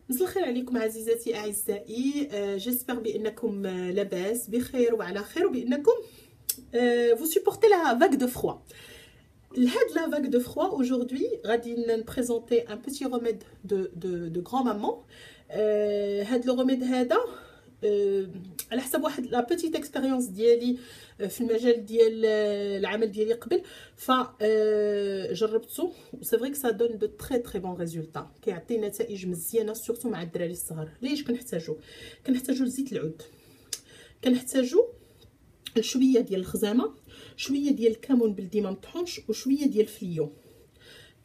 مساء الخير عليكم عزيزاتي اعزائي. جيسبر بانكم لاباس بخير وعلى خير وبانكم vous supportez la vague de froid. La vague de froid aujourd'hui غادي نبريزونتي un petit remède de grand-maman. هاد لو remède هذا على حسب واحد لا بيتيت اكسبيريونس ديالي في المجال ديال العمل ديالي قبل، ف جربته سي فري كو سا دون دو تري بون ريزولتا، كيعطي نتائج مزيانه سورتو مع الدراري الصغار. ليش كنحتاجو لزيت العود، كنحتاجو شويه ديال الخزامه، شويه ديال الكمون بلدي ما مطحونش، وشويه ديال الفليو.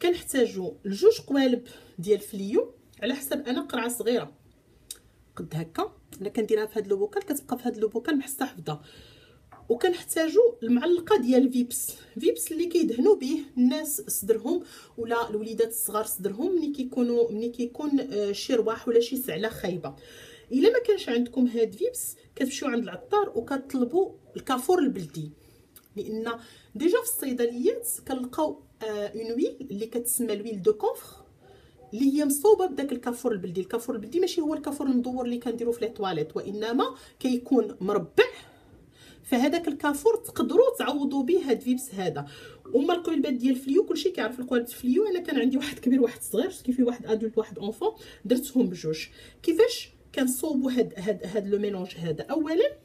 كنحتاجو لجوج قوالب ديال الفليو على حسب انا قرعه صغيره قد هكا. انا كنديرها في هذا لو بوكال، كتبقى في هذا لو بوكال محسه حفظه. وكنحتاجو المعلقه ديال فيبس اللي كيدهنوا به الناس صدرهم ولا الوليدات الصغار صدرهم ملي كيكون شي رواح ولا شي سعله خايبه. الا ما كانش عندكم هاد فيبس كتمشيو عند العطار وكتطلبوا الكافور البلدي، لان ديجا في الصيدليات كنلقاو اون ويل اللي كتسمى الويل دو كونفر اللي هي مصوبه بداك الكافور البلدي. الكافور البلدي ماشي هو الكافور المدور اللي كنديرو في لي طواليت، وانما كيكون مربع. فهذاك الكافور تقدروا تعوضوا به هاد فيبس هذا. وما القوالبات ديال الفليو كلشي كيعرف القوالب الفليو. انا كان عندي واحد كبير واحد صغير، كيف واحد ادولت واحد اونفون، درتهم بجوج. كيفاش كنصوبوا هاد لو ميلونج هذا؟ اولا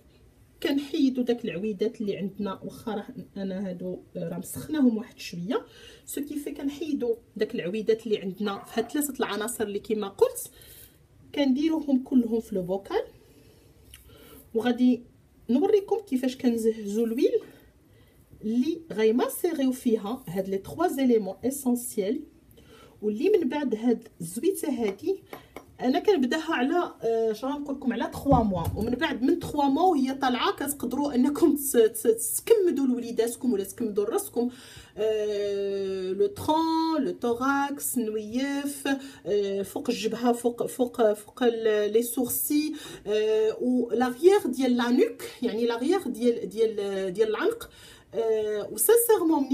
كنحيدوا داك العويدات اللي عندنا، واخا انا هادو راه مسخناهم واحد شويه، سو كيفي كنحيدوا داك العويدات اللي عندنا في هاد ثلاثه العناصر اللي كما قلت، كنديروهم كلهم في لو بوكال. وغادي نوريكم كيفاش كنزهزو الويل اللي غيماسيغيو فيها هاد لي 3 زيليمون اسونسييل، واللي من بعد هاد الزويته هادي انا كنبداها على شنو نقول لكم على 3 موا، ومن بعد من 3 موا وهي طالعه كتقدروا انكم تكمدوا لوليداتكم ولا تكمدوا لراسكم لو ترون لو توراكس نويف، فوق الجبهه، فوق لي سورسي، و لاغيير ديال لانوك، يعني لاغيير ديال العنق. وسانسيرمون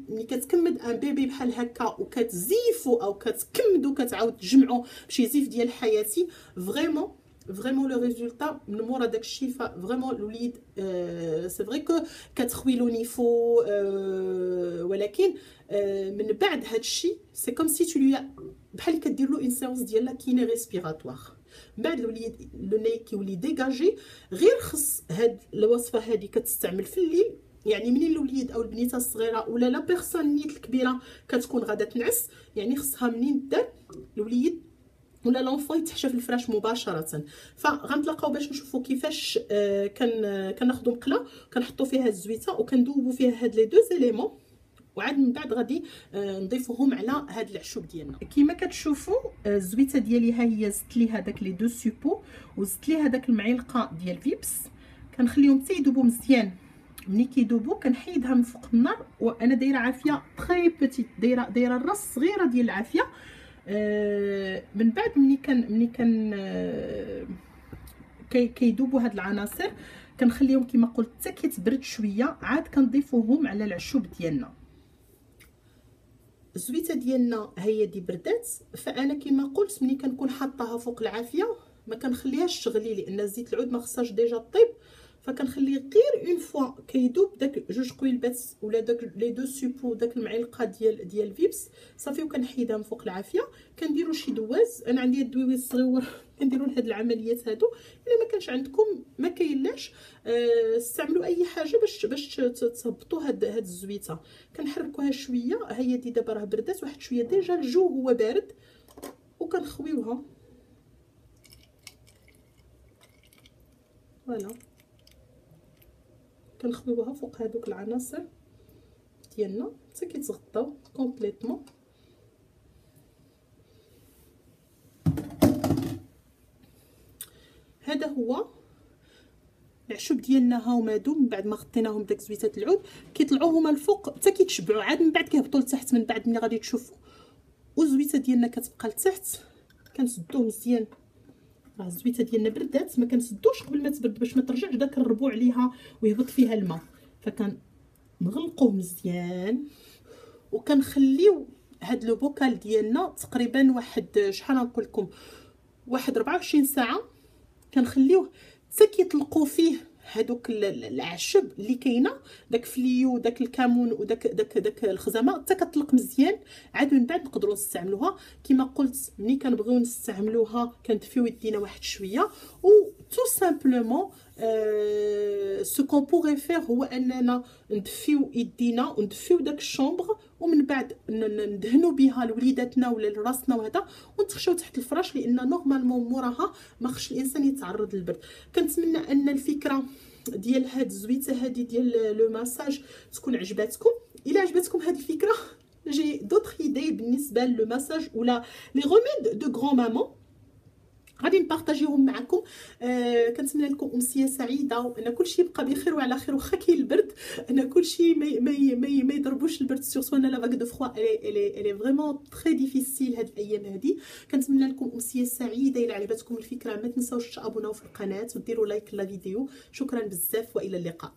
ملي كتكمد ان بيبي بحال هكا وكتزيفو او كتكمدو كتعاود تجمعو بشي زيف ديال حياتي، فريمون لو ريزولتا من مورا داكشي. فريمون الوليد سي فري كو كتخويلو نيفو، ولكن من بعد هادشي سي كوم سي تو لو بحال كدير له اون سيونس ديال لا كيني ريسبيراتوار. من بعد الوليد لو ني كيولي ديجاجي. غير خص هاد الوصفه هادي كتستعمل في الليل، يعني منين الوليد او البنيته الصغيره ولا لا بيرسون نيت الكبيره كتكون غادا تنعس، يعني خصها منين دار الوليد ولا لونفون يتحشى في الفراش مباشره. فغنتلاقاو باش نشوفوا كيفاش كناخذوا مقله كنحطوا فيها الزويته وكندوبوا فيها هاد لي دو زيليمون، وعاد من بعد غادي نضيفوهم على هاد العشوب ديالنا. كما كتشوفوا الزويته ديالي ها هي زدت ليها داك لي دو سوبو، وزدت ليها داك المعلقه ديال فيبس. كنخليهم حتى يذوبوا مزيان. ملي كيذوبوا كنحيدها من فوق النار، وانا دايره عافيه تري بوتيت، دايره الراس صغيره ديال العافيه. من بعد ملي كيذوبوا هاد العناصر كنخليهم كما قلت حتى كيتبرد شويه، عاد كنضيفوهم على العشوب ديالنا. الزويته ديالنا هي دي بردات، فانا كما قلت ملي كنكون حاطاها فوق العافيه ما كنخليهاش تغلي، لان زيت العود ما خصهاش ديجا طيب. فكنخليه غير اون فوا كيذوب داك جوج قويلبات ولا داك لي دو سوبو داك المعلقه ديال فيبس صافي، وكنحيدها من فوق العافيه. كنديروا شي دواز، انا عندي الدويوي الصغيور كنديروا لهاد العمليات هادو. الا ما كانش عندكم ما كاينلاش استعملوا اي حاجه باش تهبطوا هاد الزويته. كنحركوها شويه، هي دي دابا راه بردات واحد شويه، ديجا الجو هو بارد، وكنخويوها فوالا. كنخويوها فوق هذوك العناصر ديالنا حتى كيتغطاو كومبليتوم. هذا هو العشوب ديالنا، ها هما هادو. من بعد ما غطيناهم بداك زويته العود كيطلعوا هما الفوق حتى كيتشبعوا، عاد من بعد كيهبطوا لتحت. من بعد ملي غادي تشوفوا والزويته ديالنا كتبقى لتحت كنسدوه مزيان. راه الزويته ديالنا بردات، ما كنسدوش قبل ما تبرد باش ما ترجعش داك الربوع عليها ويهبط فيها الماء. فكنغلقوه مزيان وكنخليو هاد لو بوكال ديالنا تقريبا واحد شحال نقول لكم واحد 24 ساعه كنخليوه حتى كيطلقوا فيه هادوك العشب اللي كاينه، داك فليو داك الكمون وداك داك الخزامه، حتى كتطلق مزيان. عاد من بعد نقدروا نستعملوها. كما قلت ملي كنبغيو نستعملوها كندفيو يدينا واحد شويه، و تو سامبلومون سو كون بوغي فير هو اننا ندفيو يدينا وندفيو داك الشومبر، ومن بعد ندهنوا بها لوليداتنا ولا لراسنا وهذا، ونتخشاو تحت الفراش، لان نورمالمون موراها ما خصش الانسان يتعرض للبرد. كنتمنى ان الفكره ديال هاد الزويته هادي ديال لو ماساج تكون عجباتكم. الا عجبتكم هاد الفكره جي دوطخ ايدي بالنسبه لو ماساج ولا لي غوميد دو غران مامون غادي نبارطاجيهم معكم. كنتمنى لكم امسيه سعيده، وان كلشي يبقى بخير وعلى خير، وخا كاين البرد ان كلشي ما يضربوش البرد. سورتو انا لا فاك دو فروا الي فريمون تري ديفيسيل هاد الايام هادي. كنتمنى لكم امسيه سعيده. الى عجبتكم الفكره ما تنساوش تابوناو في القناه وديروا لايك لا فيديو. شكرا بزاف والى اللقاء.